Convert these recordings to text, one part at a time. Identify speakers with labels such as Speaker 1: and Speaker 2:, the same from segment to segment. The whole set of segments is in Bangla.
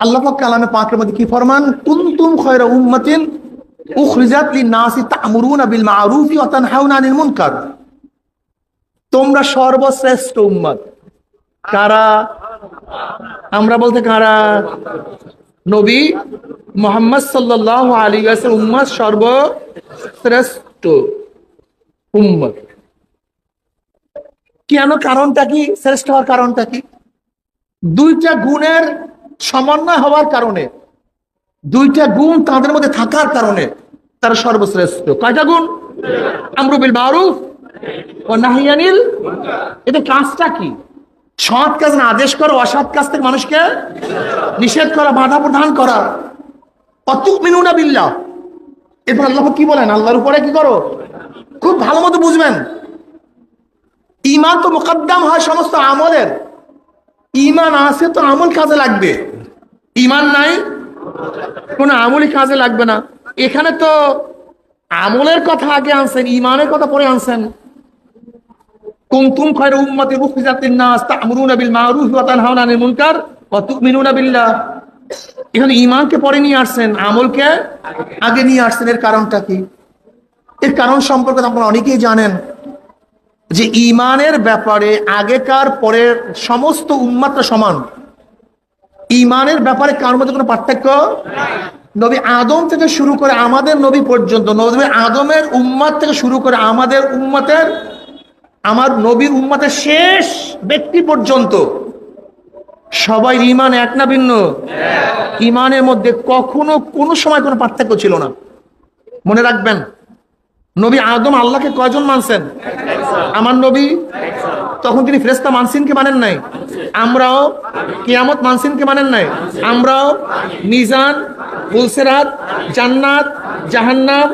Speaker 1: আল্লাহ পাক কালামে পাকের মধ্যে কি ফরমান, কুনতুম খায়রা উম্মাতিন উখরিজাত লিন-নাসি তা'মুরুনা বিল মা'রুফি ওয়া তানহাউনা আনিল মুনকার। তোমরা সর্বশ্রেষ্ঠ উম্মত। কারা? আমরা বলতে কারা? নবী মুহাম্মদ সাল্লাল্লাহু আলাইহি ওয়াসাল্লাম উম্মত সর্বশ্রেষ্ঠ উম্মত। কেন? কারণটা কি? শ্রেষ্ঠ হওয়ার কারণটা কি? দুইটা গুণের সমন্বয় হওয়ার কারণে, দুইটা গুণ তাদের মধ্যে থাকার কারণে তারা সর্বশ্রেষ্ঠ। কয়টা গুণ? আমরু বিল মারুফ ও নাহি আনিল। এটা কাজটা কি? সৎ কাজ আদেশ করা, অসৎ কাজ থেকে মানুষকে নিষেধ করা, বাধা প্রদান করা। অতুমিনুনা বিল্লাহ। এরপর আল্লাহ কি বলেন? আল্লাহর উপরে কি করো? খুব ভালো মতো বুঝবেন, ঈমান তো মুকদ্দম হয় সমস্ত আমলের। ঈমান আছে তো আমল কাজে লাগবে, ঈমান নাই কোন আমলই কাজে লাগবে না। এখানে তো আমলের কথা আগে আনছেন, ঈমানের কথা পরে আনছেন। কুনতুম খায়রা উম্মাতিন উখরিজাত লিন-নাস তা'মুরুনা বিল মা'রুফি ওয়া তানহাউনা আনিল মুনকার ওয়া তু'মিনুনা বিল্লাহ। এখানে ঈমানকে পরে নিয়ে আসছেন, আমলকে আগে নিয়ে আসছেন। এর কারণটা কি? এর কারণ সম্পর্কে আপনারা অনেকেই জানেন যে ঈমানের ব্যাপারে আগেকার পরের সমস্ত উম্মাতরা সমান। ঈমানের ব্যাপারে কারোর মধ্যে কোনো পার্থক্য নবী আদম থেকে শুরু করে আমাদের নবী পর্যন্ত, নবী আদমের উম্মাত থেকে শুরু করে আমাদের উম্মাতের, আমার নবীর উম্মাতের শেষ ব্যক্তি পর্যন্ত সবাই ঈমান এক না ভিন্ন? ঈমানের মধ্যে কখনো কোনো সময় কোনো পার্থক্য ছিল না। মনে রাখবেন, নবী আদম আল্লাহকে কয়জন মানছেন? আমার নবী। তখন তিনি ফেরেশতা মানছেন কি মানেন নাই? আমরাও। কিয়ামত মানছেন কি মানেন নাই? আমরাও। মিজান, পুলসিরাত, জান্নাত, জাহান্নাম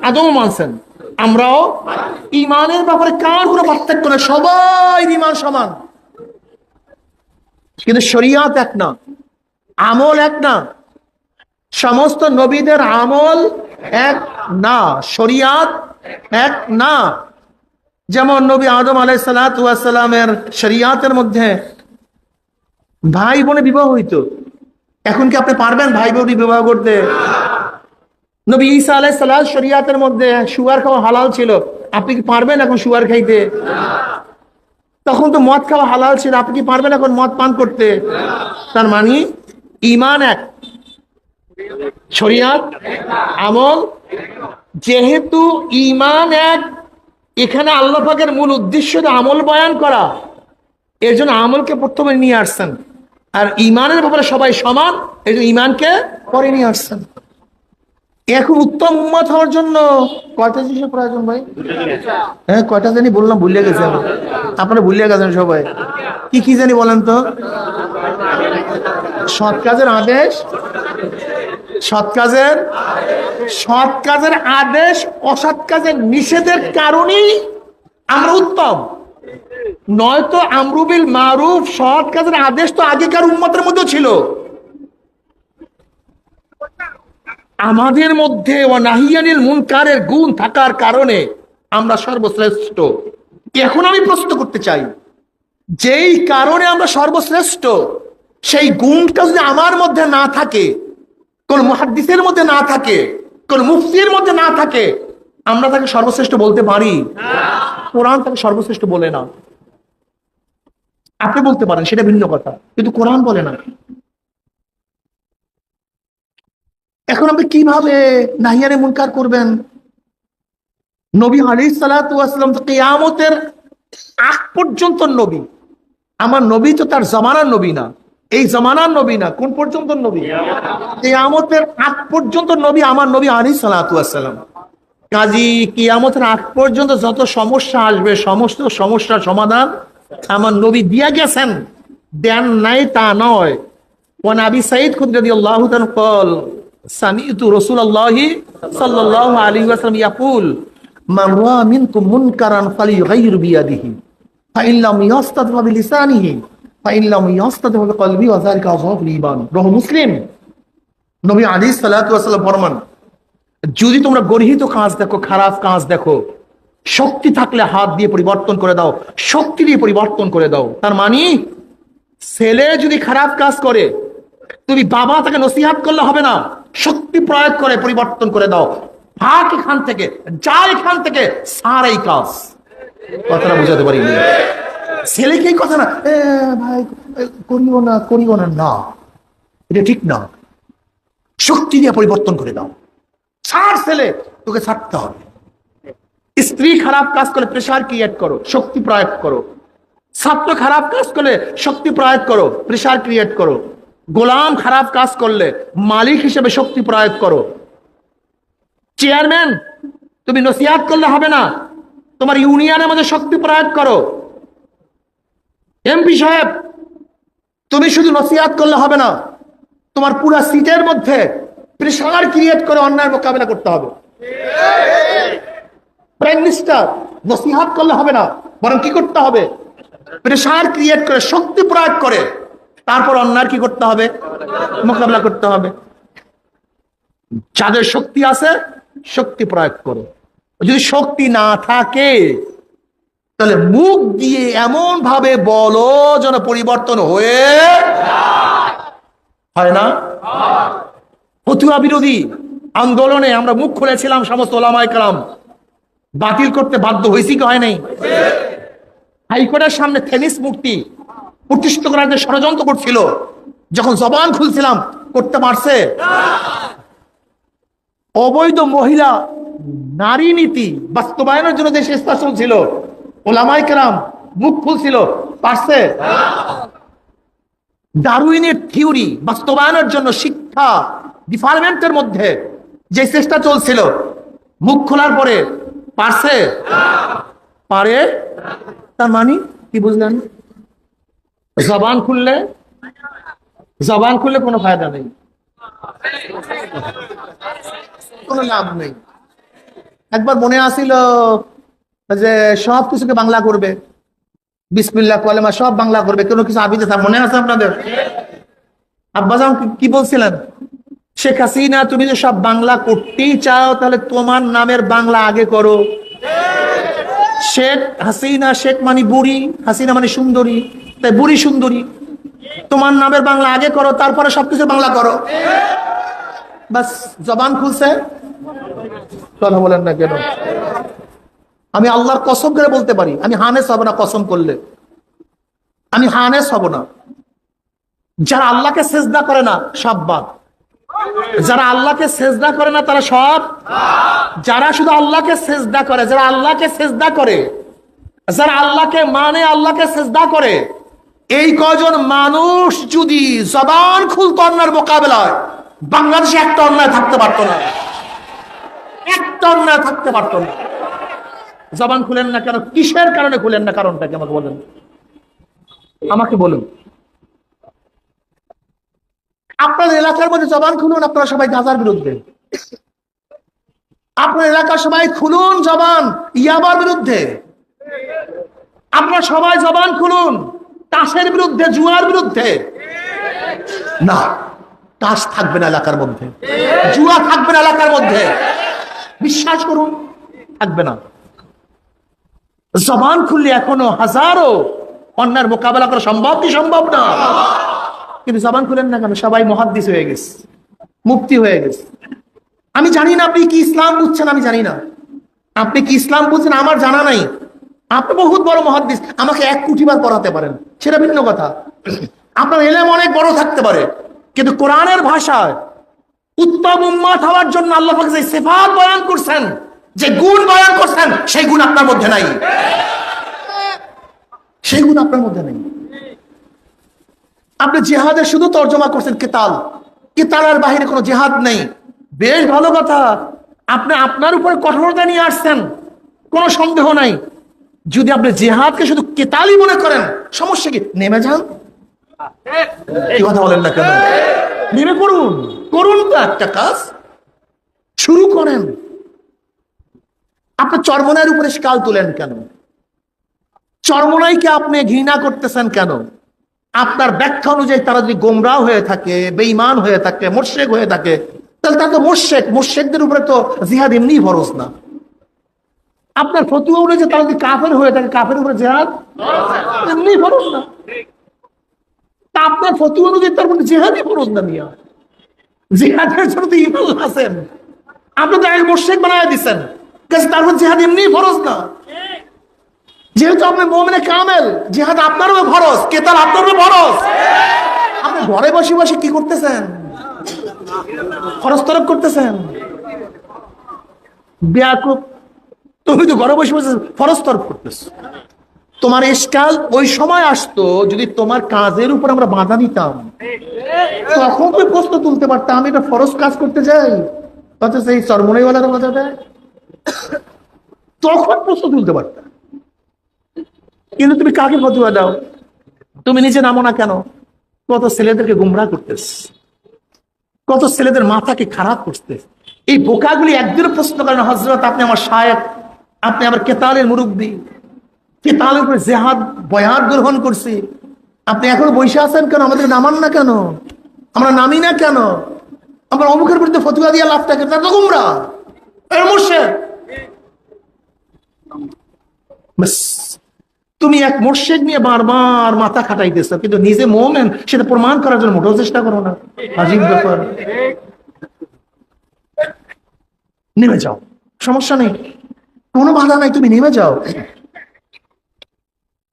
Speaker 1: আদমও মানছেন, আমরাও। ঈমানের ব্যাপারে কার কোনো পার্থক্য নেই, সবাই ঈমান সমান। কিন্তু শরীয়ত এক না, আমল এক না। সমস্ত নবীদের আমল এক না, শরীয়ত এক না। যেমন নবী আদম আলাইহিস সালাতু ওয়াস সালামের শরীয়তের মধ্যে ভাই বোনে বিবাহ হইতো। এখন কি আপনি পারবেন ভাই বোনে বিবাহ করতে? নবী ঈসা আলাইহিস সালাম শরীয়তের মধ্যে শুয়ার খাওয়া হালাল ছিল, আপনি কি পারবেন এখন শুয়ার খাইতে? তখন তো মদ খাওয়া হালাল ছিল, আপনি কি পারবেন এখন মদ পান করতে? তার মানে ঈমান এক, শরীয়ত, আমল। যেহেতু ঈমান এক, এখানে আল্লাহ পাকের মূল উদ্দেশ্য আমল বয়ান করা, এর জন্য আমলকে প্রথমে নিয়ে আসছেন। আর ঈমানের ব্যাপারে সবাই সমান, এই জন্য ঈমানকে পরে নিয়ে আসছেন। এখন উত্তম উম্মত হওয়ার জন্য কয়টা জিনিসের প্রয়োজন ভাই? হ্যাঁ, কয়টা জানি বললাম, ভুলিয়ে গেছি আমি। আপনারা ভুলিয়ে গেছেন সবাই। কি কি জানি বলেন তো? সৎ কাজের আদেশ, সৎ কাজের আদেশ, অসৎ কাজের নিষেধের কারণেই আমরা উত্তম। নয়তো আমরু বিল মারুফ, সৎ কাজের আদেশ তো আগেকার উম্মতের মধ্যে ছিল, আমাদের মধ্যে ওয়া নাহি আনিল মুনকারের গুণ থাকার কারণে আমরা সর্বশ্রেষ্ঠ। এখন আমি প্রশ্ন করতে চাই, যেই কারণে আমরা সর্বশ্রেষ্ঠ, সেই গুণটা যদি আমার মধ্যে না থাকে, কোন মুহাদ্দিসের মধ্যে না থাকে, কোন মুফতির মধ্যে না থাকে, আমরা তাকে সর্বশ্রেষ্ঠ বলতে পারি? কোরআন তাকে সর্বশ্রেষ্ঠ বলে না। আপনি বলতে পারেন, সেটা ভিন্ন কথা, কিন্তু কোরআন বলে না। এখন আপনি কিভাবে নাহি আনিল মুনকার করবেন? নবী আলাইহিস সালাতু ওয়াস সালাম তো কিয়ামতের আগ পর্যন্ত নবী। আমার নবী তো তার জামানার নবী না, এই জামানার নবী না। কোন পর্যন্ত নবী? কিয়ামতের আগ পর্যন্ত নবী আমার নবী আলাইহিস সালাতু ওয়াস সালাম। কাজী কিয়ামতের আগ পর্যন্ত যত সমস্যা আসবে, সমস্ত সমস্যার সমাধান আমার নবী দিয়া গেছেন। দেন নাই তা নয়। ওয়ান আবি সাঈদ খুদরী রাদিয়াল্লাহু তাআলা قال সামি'তু রাসূলুল্লাহি সাল্লাল্লাহু আলাইহি ওয়াসাল্লাম ইয়াকুল মান রাআ মিনকুম মুনকারান ফালিয়ুগাইয়ির বিয়াদিহি ফাইন লাম ইয়াস্তাতি বিলিসানিহি ফাইন লাম ইয়াস্তাতি বিকলবি ওয়া যালিকা আযহাফুল ঈমান। রাহু মুসলিম। নবী আলাইহিস সালাতু ওয়াস সালাম ফরমান, যদি তোমরা গর্হিত কাজ দেখো, খারাপ কাজ দেখো, শক্তি থাকলে হাত দিয়ে পরিবর্তন করে দাও, শক্তি দিয়ে পরিবর্তন করে দাও। তার মানে ছেলে যদি খারাপ কাজ করে, তুমি বাবা তাকে নসিহাত করলে হবে না, শক্তি প্রয়োগ করে পরিবর্তন করে দাও। ভাগ এখান থেকে, যা এখান থেকে, সার এই কাজ। কথাটা বুঝাতে পারি ছেলেকে এই কথা না, ভাই করিও না, না এটা ঠিক না। শক্তি দিয়ে পরিবর্তন করে দাও। ছাড় ছেলে, তোকে ছাড়তে হবে। স্ত্রী খারাপ কাজ করলে প্রেসার ক্রিয়েট করো, শক্তি প্রয়োগ করো। ছাত্র খারাপ কাজ করলে শক্তি প্রয়োগ করো, প্রেসার ক্রিয়েট করো। গোলাম খারাপ কাজ করলে মালিক হিসেবে শক্তি প্রয়োগ করো। চেয়ারম্যান, তুমি নসিহাত করলে হবে না, তোমার ইউনিয়নের মধ্যে শক্তি প্রয়োগ করো। এমপি সাহেব, তুমি শুধু নসিহাত করলে হবে না, তোমার পুরো সিটের মধ্যে প্রেসার ক্রিয়েট করে অন্যায়ের মোকাবেলা করতে হবে। প্রাইম মিনিস্টার, নসিহাত করলে হবে না, বরং কি করতে হবে? প্রেসার ক্রিয়েট করে, শক্তি প্রয়োগ করে তারপর অন্যায়ের কি করতে হবে? মোকাবেলা করতে হবে। যাদের শক্তি আছে শক্তি প্রয়োগ করো। যদি শক্তি না থাকে তাহলে মুখ দিয়ে এমন ভাবে বলো যেন পরিবর্তন হয়ে হয় না। ফতুয়া বিরোধী আন্দোলনে আমরা মুখ খুলেছিলাম, সমস্ত ওলামায়ে কেরাম বাতিল করতে বাধ্য হয়েছি কি হয় নাই? হাইকোর্টের সামনে থেনিস মূর্তি প্রতিষ্ঠিত করার যে ষড়যন্ত্র করছিল, যখন জবান খুলছিলাম করতে পারছে? অবৈধ মহিলা নারী নীতি বাস্তবায়নের জন্য যে চেষ্টা চলছিল, ওলামায়ে কেরাম মুখ খুলছিল, পারছে? ডারউইনের থিওরি বাস্তবায়নের জন্য শিক্ষা ডিপার্টমেন্টের মধ্যে যে চেষ্টা চলছিল, মুখ খোলার পরে পারছে? পারে। তার মানে কি বুঝলেন? জবান খুললে কোনো ফায়দা নেই, কোনো লাভ নেই। একবার মনে আসিল যে সব কিছুকে বাংলা করবে, বিসমিল্লাহ কলেমা সব বাংলা করবে, কোনো কিছু আবিদে থাক, মনে আছে আপনাদের? আব্বাজান কি বলছিলেন? শেখ হাসিনা, তুমি যে সব বাংলা করতেই চাও তাহলে তোমার নামের বাংলা আগে করো। শেখ হাসিনা, শেখ মানে বুড়ি, হাসিনা মানে সুন্দরী, তাই বুড়ি সুন্দরী। তোমার নামের বাংলা আগে করো, তারপরে সবকিছু বাংলা করো। বাস জবান খুলছে। কথা বলেন না কেন? আমি আল্লাহর কসম করে বলতে পারি, আমি হানেস হব না। কসম করলে আমি হানেস হব না। যারা আল্লাহকে সেজদা করে না সব বাদ, যারা আল্লাহকে সেজদা করে না তারা সব। যারা শুধু আল্লাহকে সেজদা করে, যারা আল্লাহকে সেজদা করে, যারা আল্লাহকে মানে, আল্লাহকে সেজদা করে, এই কজন মানুষ যদি জবান খুলতো অন্যায়ের মোকাবেলায়, বাংলাদেশে একটা অন্যায় থাকতে পারতো না, একটা অন্যায় থাকতে পারতো না। জবান খুলেন না কেন? কিসের কারণে খুলেন না? কারণটা কি আমাকে বলেন, আমাকে বলুন। আপনার এলাকার মধ্যে জবান খুলুন, আপনারা সবাই গাঁজার বিরুদ্ধে। আপনার এলাকার সবাই খুলুন জবান ইয়াবার বিরুদ্ধে। আপনারা সবাই জবান খুলুন তাসের বিরুদ্ধে, জুয়ার বিরুদ্ধে। না, তাস থাকবে না এলাকার মধ্যে, জুয়া থাকবে না এলাকার মধ্যে, বিশ্বাস করুন, থাকবে না। জবান খুললে এখনো হাজারো অন্যায়ের মোকাবেলা করা সম্ভব কি সম্ভব না? কিন্তু জবান খুলেন না কেন? সবাই মুহাদ্দিস হয়ে গেছে, মুফতি হয়ে গেছে। আমি জানি না আপনি কি ইসলাম বুঝছেন, আমি জানি না আপনি কি ইসলাম বুঝছেন, আমার জানা নাই। আপনি বহুত বড় মুহাদ্দিস, আমাকে 1 কোটি বার পড়াতে পারেন, সেটা ভিন্ন কথা। আপনার ইলম অনেক বড় থাকতে পারে, কিন্তু কোরআনের ভাষায় উত্তম উম্মত হওয়ার জন্য আল্লাহ পাক যে সিফাত বয়ান করছেন, যে গুণ বয়ান করছেন, সেই গুণ আপনার মধ্যে নাই, সেই গুণ আপনার মধ্যে নেই। আপনি জিহাদের শুধু তর্জমা করছেন কেতাল, কেতালের বাহিরে কোনো জিহাদ নেই। বেশ ভালো কথা, আপনি আপনার উপরে কঠোরতা নিয়ে আসছেন, কোনো সন্দেহ নাই। যদি আপনি জিহাদকে শুধু কেতালই মনে করেন, সমস্যা কি? নেমে যান। এই কথা বলেন না কেন? নেমে পড়ুন, করুন তো একটা কাজ, শুরু করেন। আপনি চরমনাইয়ের উপরে স্কাল তুলেন কেন? চরমনাইকে আপনি ঘৃণা করতেছেন কেন? আপনার ব্যাখ্যা অনুযায়ী তারা যদি গোমরাহ হয়ে থাকে, বেঈমান হয়ে থাকে, মুশরিক হয়ে থাকে, তাহলে তারা তো মুশরিক। মুশরিকদের উপরে তো জিহাদ এমনি ফরজ না। আপনার ফতোয়া অনুযায়ী তারা যদি কাফের হয়ে থাকে, কাফের উপরে জিহাদ এমনি ফরজ না। তা আপনার ফতোয়া অনুযায়ী তার মানে জিহাদই ফরজ না মিয়া। জিহাদের জন্য তো ইমাম আছেন, আপনি তো এক মুশরিক বানায় দিচ্ছেন, তারপর জিহাদ এমনি ফরজ না। যেহেতু আপনি মুমিনে কামেল, জিহাদ আপনারও ফরজ, কেতাল আপনারও ফরজ। আপনি ঘরে বসে বসে কি করতেছেন? ফরজ তরফ করতেছেন। বেয়াকুব, তুমি তো ঘরে বসে বসে ফরজ তরফ করতেছ। তোমার ইশকাল ওই সময় আসতো যদি তোমার কাজের উপর আমরা বাধা দিতাম, তখন তুমি প্রশ্ন তুলতে পারতাম আমি এটা ফরজ কাজ করতে যাই, অথচ এই চরমনাইওয়ালারা বাধা দেয়, তখন প্রশ্ন তুলতে পারতাম। কিন্তু তুমি কাকে ফতোয়া দাও? তুমি নিজে নামো না কেন? কত ছেলেদেরকে গুমরাহ করতেছ, কত ছেলেদের মাথাকে খারাপ করতে। এই বোকাগুলি একদিনও প্রশ্ন করেন হযরত আপনি আমার শায়েখ, আপনি আমার কেতালের মুরব্বী, কেতালের উপরে জিহাদ বয়াত গ্রহণ করছি, আপনি এখনো বসে আছেন কেন? আমাদের নামান না কেন? আমরা নামি না কেন? আমরা অমুকের বিরুদ্ধে ফতোয়া দিয়ে লাভটা কেন? তো গুমরাহ, এর মুর্শিদ। তুমি এক মুর্শিদ নিয়ে বারবার মাথা খাটাইতেছো, কিন্তু নিজে মুমিন সেটা প্রমাণ করার জন্য মোটেও চেষ্টা করো না। আজীব ব্যাপার। নেমে যাও, সমস্যা নেই, কোনো বাধা নাই, তুমি নেমে যাও।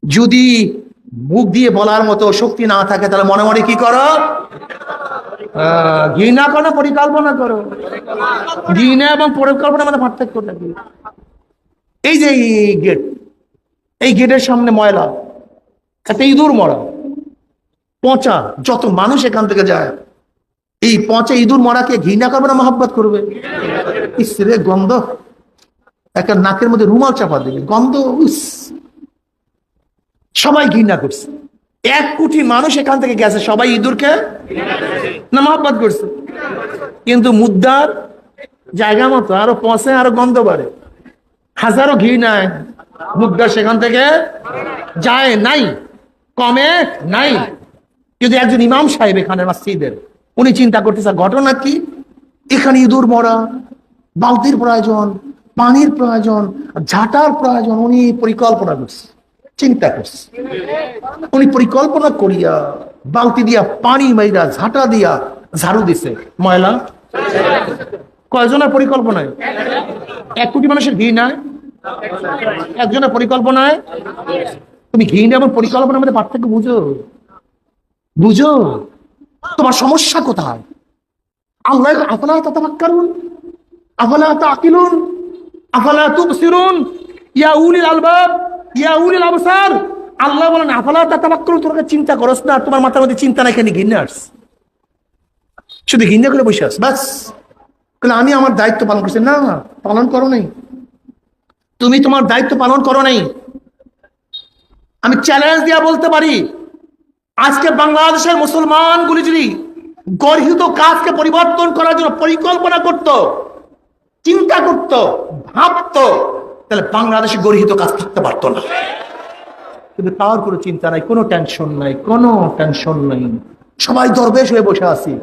Speaker 1: যদি মুখ দিয়ে বলার মতো শক্তি না থাকে তাহলে মনে মনে কি করো? ঘৃণা করো, পরিকল্পনা করো। ঘৃণা এবং পরিকল্পনা মানে পার্থক্য থাকে। এই যে গেট, এই গেটের সামনে ময়লা, একটা ইঁদুর মরা, পচা, যত মানুষ এখান থেকে যায়, এই পচা ইঁদুর মরাকে ঘৃণা করবে না মহব্বত করবে? ইসরে গন্ধ, একটা নাকের মধ্যে রুমাল চাপা দেবে, গন্ধ, সবাই ঘৃণা করছে। 1 কোটি মানুষ এখান থেকে গেছে, সবাই ইঁদুরকে না মহব্বত করছে। কিন্তু মুদ্রার জায়গা মতো আরো পচে, আরো গন্ধ বাড়ে, হাজারো ঘৃণায় মুদ্রা সেখান থেকে যায় নাই, কমে নাই। কিন্তু একজন ইমাম সাহেব এখানে মসজিদের, উনি চিন্তা করতেছে ঘটনা কি, এখানে ইঁদুর মরা, বালতির প্রয়োজন, পানির প্রয়োজন, ঝাঁটার প্রয়োজন। উনি পরিকল্পনা করছে, চিন্তা করছে। উনি পরিকল্পনা করিয়া বালতি দিয়া পানি মাইরা ঝাঁটা দিয়া ঝাড়ু দিছে, ময়লা কয়জনের পরিকল্পনায়? 1 কোটি মানুষের ঘৃণায়, একজনের পরিকল্পনায়। তুমি ঘৃণা এবং পরিকল্পনার মধ্যে পার্থক্য বুঝো? বুঝো তোমার সমস্যা কোথায়? আল্লাহ আফালা তাতাফাক্কারুন, আফালা তাকিলুন, আফালা তুবসিরুন, ইয়া উলিল আলবাব, ইয়া উলিল আবসার। আল্লাহ বলেন আফালা তাতাফাক্কারুন, তোমরা চিন্তা করছ না? তোমার মাথার মধ্যে চিন্তা নাই, কেন ঘৃণা আসছে? শুধু ঘৃণা করে বসে আস বাস। আমি আমার দায়িত্ব পালন করছি না, পালন করো নাই। তুমি তোমার দায়িত্ব পালন করো নাই। আমি চ্যালেঞ্জ দিয়া বলতে পারি, আজকে বাংলাদেশের মুসলমানগুলি যদি গর্হিত কাজকে পরিবর্তন করার জন্য পরিকল্পনা করত, চিন্তা করত, ভাবত, তাহলে বাংলাদেশে গর্হিত কাজ থাকতে পারতো না। কিন্তু তার কোনো চিন্তা নাই, কোনো টেনশন নাই, কোনো টেনশন নাই। সবাই দরবেশ হয়ে বসে আছি,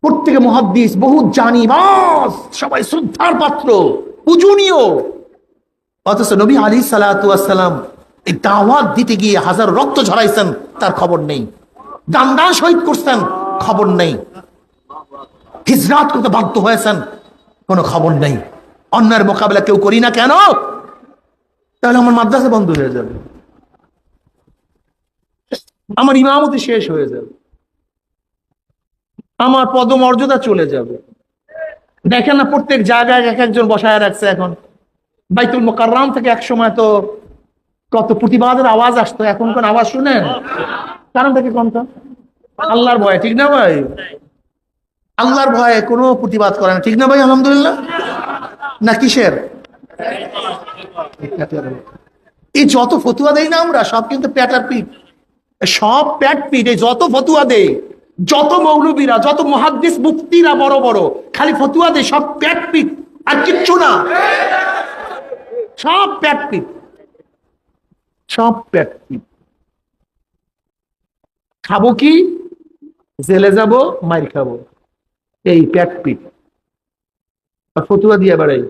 Speaker 1: প্রত্যেকে মুহাদ্দিস, বহুত জানি, বাস সবাই শ্রদ্ধার পাত্র, পূজনীয়। অথচ নবী আলাইহিস সালাতু ওয়াস সালাম এই দাওয়াত দিতে গিয়ে হাজার রক্ত ঝরাইছেন, তার খবর নেই। দান শহীদ করছেন, খবর নেই। হিজরাত করতে বাধ্য হয়েছেন, কোনো খবর নেই। অন্যের মোকাবেলা কেউ করি না কেন? তাহলে আমার মাদ্রাসা বন্ধ হয়ে যাবে, আমার ইমামতি শেষ হয়ে যাবে, আমার পদমর্যাদা চলে যাবে। দেখেন না প্রত্যেক জায়গায় এক একজন বসায় রাখছে। এখন বাইতুল মুকাররম থেকে এক সময় তো কত প্রতিবাদের আওয়াজ আসতো, এখন কোন আওয়াজ শুনেন? কারণটা কি কোনটা? আল্লাহর ভয়, ঠিক না ভাই? আল্লাহর ভয়ে কোনো প্রতিবাদ করে না, ঠিক না ভাই? আলহামদুলিল্লাহ। না কিসের? এই যত ফতুয়া দেই না আমরা, সব কিন্তু প্যাটার পিট, সব প্যাট পিট। এই যত ফতুয়া দেয়, যত মৌলবীরা, যত মুহাদ্দিস মুফতিরা বড় বড় খালি ফতুয়া দেয়, সব প্যাট পিট আর কিচ্ছু না। সব প্যাট পিট, সব প্যাট পিট। খাবো কি? জেলে যাব, মাইর খাবো, এই প্যাট পিট। আর ফতুয়া দিয়ে বেড়াই।